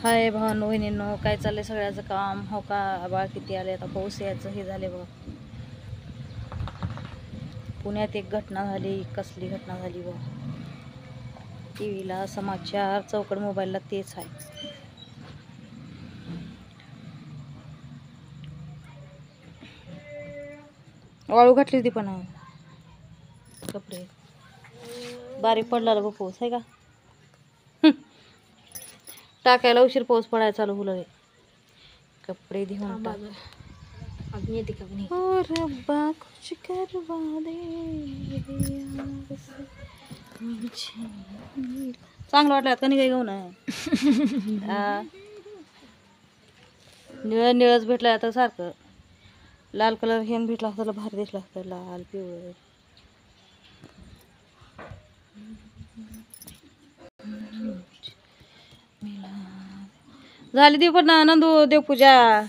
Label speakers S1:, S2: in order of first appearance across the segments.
S1: हाय भावांनो बहिणींनो, काय चाललंय सगळ्याचं काम? हो का, आबाळ किती आले, आता पाऊस यायचं हे झाले बघा. पुण्यात एक घटना झाली. कसली घटना झाली बघ? टीव्हीला समाचार, चौकड मोबाईलला तेच आहे. वाळू घातली होती पण कपडे बारीक पडला बघ पाऊस आहे का. टाकायला उशीर पाऊस पडायला चालू होईल. कपडे धुवून टाक. ओ रब्बा कुछ करवा दे, चांगलं वाटलं का नाही काही घेऊन निळ निळच भेटलाय आता सारखं. लाल कलर हेन भेटला असता भारी दिसला असता, लाल पिवळं. झाली देव पण नंदू देवपूजा.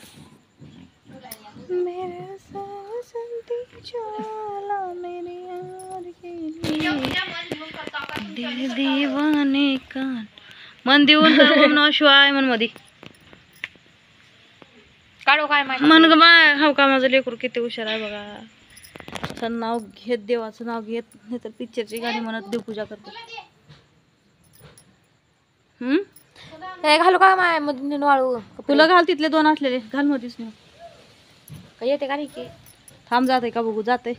S1: दीवाने कान मन देऊन शिवाय मन मध्ये काढो काय मन ग माय. हो का, माझं लेकरू किती हुशार आहे बघा. असं नाव घेत, देवाचं नाव घेत, नाही तर पिक्चरची गाणी म्हणत देवपूजा करतो.
S2: घालू का माय मध्ये वाळू?
S1: तुला घाल, तिथले दोन असलेले घाल मधीच नाही.
S2: काही येते का नाही की
S1: थांब, जाते का बघू. जाते,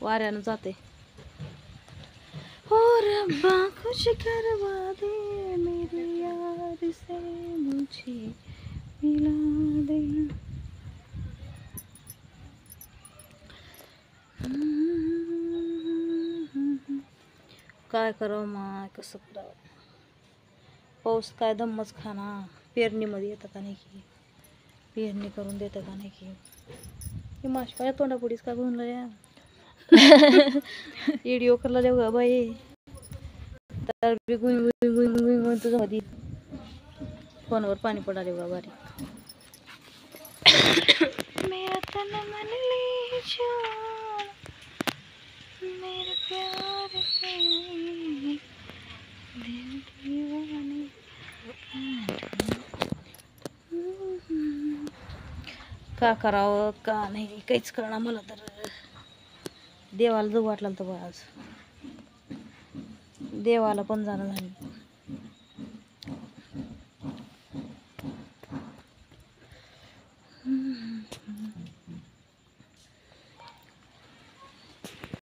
S1: वाऱ्यानं जाते. हो रब्बा कुछ करवा दे, मेरे यार से मुझे मिला दे. काय करावं माय, कसं करावं? पाऊस काय दम्मच खाना. पेरणीमध्ये येतं का नाही की, पेरणी करून देतं का नाही की. हे माशपाच्या तोंडापुढीच का घेऊन या व्हिडिओ करला देऊ ग बाई. तर तुझं मध्ये फोनवर पाणी पडाले बा बारीक. मेरा तन मन ले जान, मेरे प्यार के दिल दीवाने. का करावं का नाही काहीच कळणार मला तर. देवाला जाऊ वाटलं तर बघ, आज देवाला पण जाणं झालं.